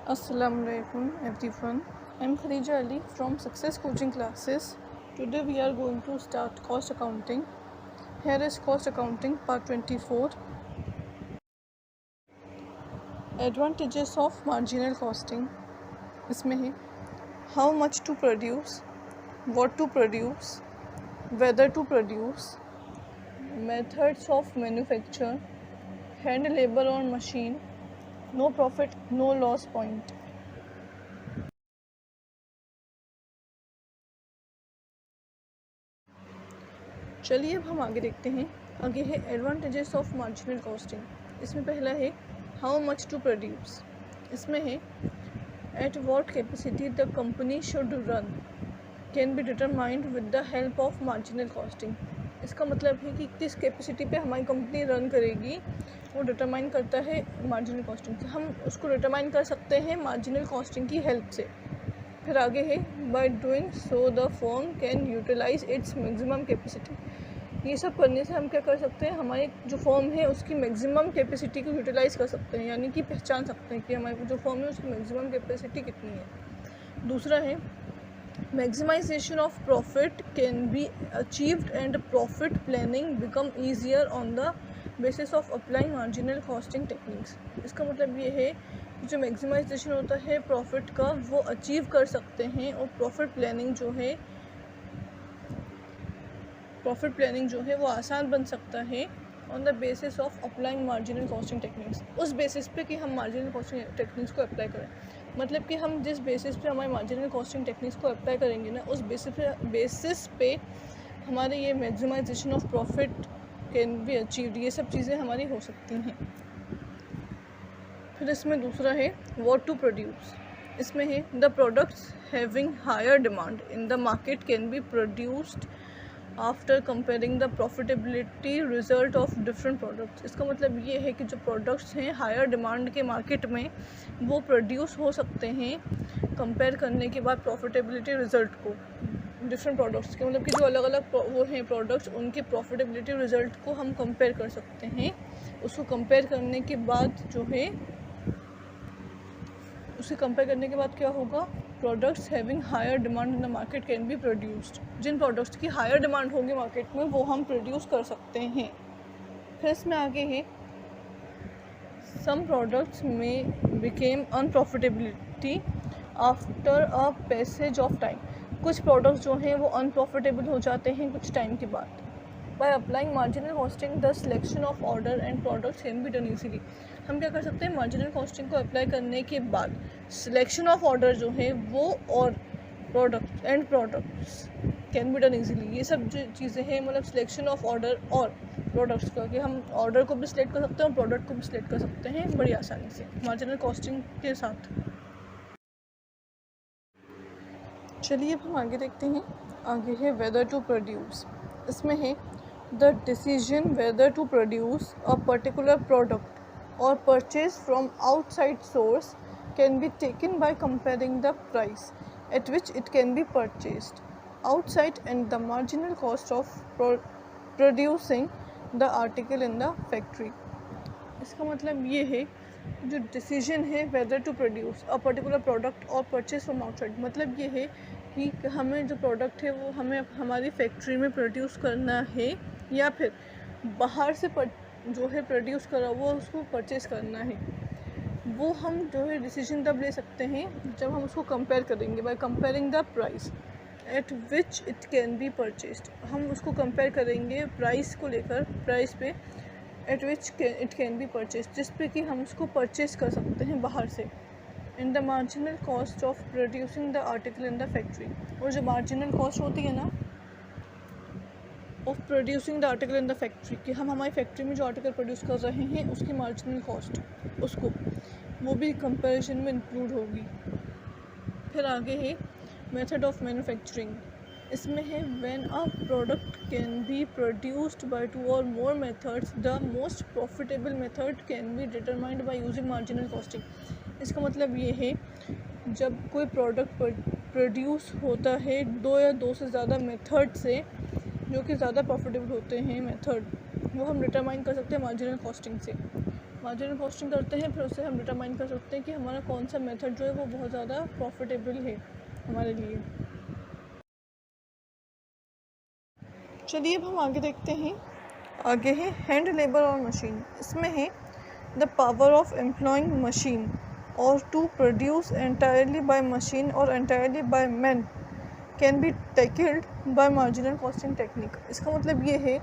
Assalamualaikum everyone. I'm Khadija Ali from Success Coaching Classes. Today we are going to start cost accounting. Here is cost accounting part 24. Advantages of marginal costing. इसमें है how much to produce, what to produce, whether to produce, methods of manufacture, hand labor on machine, no profit no loss point. चलिए अब हम आगे देखते हैं। आगे है एडवांटेजेस ऑफ मार्जिनल कॉस्टिंग। इसमें पहला है हाउ मच टू प्रोड्यूस। इसमें है at what capacity the company should run can be determined with the help of marginal costing. इसका मतलब है कि किस कैपेसिटी पे हमारी कंपनी रन करेगी वो डिटरमाइन करता है मार्जिनल कॉस्टिंग से। हम उसको डिटरमाइन कर सकते हैं मार्जिनल कॉस्टिंग की हेल्प से। फिर आगे है by doing so the firm can utilise its maximum capacity. ये सब करने से हम क्या कर सकते हैं, हमारी जो फर्म है उसकी मैक्सिमम कैपेसिटी को यूटिलाइज़ कर सकते हैं, यानी कि पहचान सकते हैं कि हमारी जो फर्म है उसकी मैक्सिमम कैपेसिटी कितनी है। दूसरा है maximisation of profit can be achieved and profit planning become easier on the basis of applying marginal costing techniques. इसका मतलब ये है जो मैक्सिमाइजेशन होता है प्रॉफिट का वो अचीव कर सकते हैं, और प्रॉफिट प्लानिंग जो है वो आसान बन सकता है on the basis of applying marginal costing techniques. उस बेसिस पे कि हम मार्जिनल कॉस्टिंग टेक्निक्स को अप्लाई करें, मतलब कि हम जिस बेसिस पे हमारे मार्जिनल कॉस्टिंग टेक्निक्स को अप्लाई करेंगे ना, उस बेसिस पे हमारे ये maximisation of profit can be achieved, ये सब चीज़ें हमारी हो सकती हैं। फिर इसमें दूसरा है व्हाट टू प्रोड्यूस। इसमें है the products having higher demand in the market can be produced after comparing the profitability result of different products. इसका मतलब ये है कि जो प्रोडक्ट्स हैं हायर डिमांड के मार्केट में वो प्रोड्यूस हो सकते हैं कंपेयर करने के बाद प्रॉफिटेबिलिटी रिजल्ट को डिफरेंट प्रोडक्ट्स के, मतलब कि जो अलग अलग वो हैं प्रोडक्ट्स उनके प्रॉफिटेबिलिटी रिजल्ट को हम कंपेयर कर सकते हैं। उसको कंपेयर करने के बाद क्या होगा, products having higher demand in the market can be produced. जिन प्रोडक्ट्स की हायर डिमांड होगी मार्केट में वो हम प्रोड्यूस कर सकते हैं। फिर इसमें आगे है सम प्रोडक्ट्स में became unprofitability after a passage of time. कुछ प्रोडक्ट्स जो हैं वो अनप्रॉफिटेबल हो जाते हैं कुछ टाइम के बाद। By applying marginal costing the selection of order and products can be done easily. हम क्या कर सकते हैं, मार्जिनल कॉस्टिंग को अप्लाई करने के बाद सिलेक्शन ऑफ ऑर्डर जो है वो और products can be done easily. ये सब जो चीज़ें हैं, मतलब सिलेक्शन ऑफ ऑर्डर और प्रोडक्ट्स का, कि हम ऑर्डर को भी सिलेक्ट कर सकते हैं और प्रोडक्ट को भी सिलेक्ट कर सकते हैं बड़ी आसानी से मार्जिनल कॉस्टिंग के साथ। चलिए अब हम आगे देखते हैं। आगे है वेदर टू प्रोड्यूस। इसमें है the decision whether to produce a particular product or purchase from outside source can be taken by comparing the price at which it can be purchased outside and the marginal cost of producing the article in the factory। इसका मतलब ये है जो decision है whether to produce a particular product और purchase from outside, मतलब ये है कि हमें जो प्रोडक्ट है वो हमें हमारी फैक्ट्री में प्रोड्यूस करना है या फिर बाहर से जो है प्रोड्यूस करा वो उसको परचेज़ करना है। वो हम जो है डिसीजन तब ले सकते हैं जब हम उसको कंपेयर करेंगे by comparing the price at which it can be purchased. हम उसको कंपेयर करेंगे प्राइस को लेकर, प्राइस पे eight which it can be purchased, जिस पे कि हम उसको परचेज़ कर सकते हैं बाहर से। In the marginal cost of producing the article in the factory. और जो मार्जिनल कॉस्ट होती है ना of producing the article in the factory, कि हम हमारी फैक्ट्री में जो आर्टिकल प्रोड्यूस कर रहे हैं उसकी मार्जिनल कॉस्ट उसको वो भी कंपैरिजन में इंक्लूड होगी। फिर आगे है मेथड ऑफ मैन्युफैक्चरिंग। इसमें है when a product can be produced by two or more methods the most profitable method can be determined by using marginal costing. इसका मतलब ये है जब कोई प्रोडक्ट प्रोड्यूस होता है दो या दो से ज़्यादा मेथड से जो कि ज़्यादा प्रॉफिटेबल होते हैं मेथड, वो हम डिटरमाइन कर सकते हैं मार्जिनल कॉस्टिंग से। मार्जिनल कॉस्टिंग करते हैं, फिर उससे हम डिटरमाइन कर सकते हैं कि हमारा कौन सा मेथड जो है वो बहुत ज़्यादा प्रॉफिटेबल है हमारे लिए। चलिए अब हम आगे देखते हैं। आगे है हैंड लेबर और मशीन। इसमें है the power of employing machine or to produce entirely by machine or entirely by man can be tackled by marginal costing technique. इसका मतलब ये है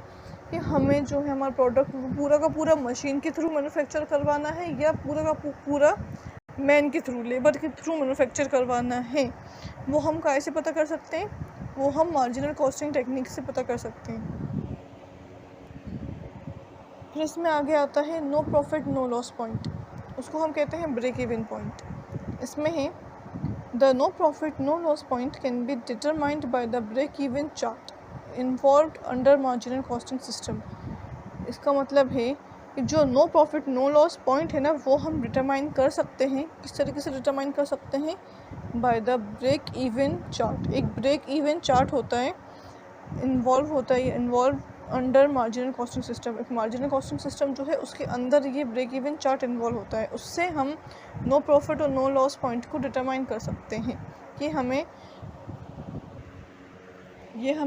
कि हमें जो है हमारा प्रोडक्ट पूरा का पूरा मशीन के थ्रू मैन्युफैक्चर करवाना है या पूरा का पूरा मैन के थ्रू, लेबर के थ्रू मैन्युफैक्चर करवाना है, वो हम कैसे से पता कर सकते हैं? वो हम मार्जिनल कॉस्टिंग टेक्निक से पता कर सकते हैं। फिर इसमें आगे आता है no profit no loss point. उसको हम कहते हैं ब्रेक इवन पॉइंट। इसमें है the no profit no loss point can be determined by the break even chart involved under marginal costing system. इसका मतलब है कि जो no profit no loss point है ना, वो हम डिटरमाइन कर सकते हैं। किस तरीके से डिटरमाइन कर सकते हैं? By the break even chart. एक ब्रेक इवन चार्ट होता है, involve under marginal costing system. एक मार्जिनल कॉस्टिंग सिस्टम जो है उसके अंदर ये ब्रेक इवन चार्ट इन्वॉल्व होता है। उससे हम नो प्रॉफिट और नो लॉस पॉइंट को डिटरमाइन कर सकते हैं कि हमें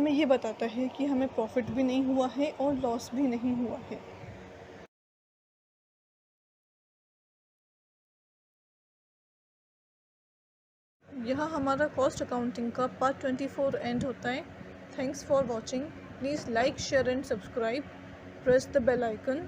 ये बताता है कि हमें प्रॉफिट भी नहीं हुआ है और लॉस भी नहीं हुआ है। यहाँ हमारा कॉस्ट अकाउंटिंग का पार्ट 24 एंड होता है। Thanks for watching. Please like share and subscribe, press the bell icon.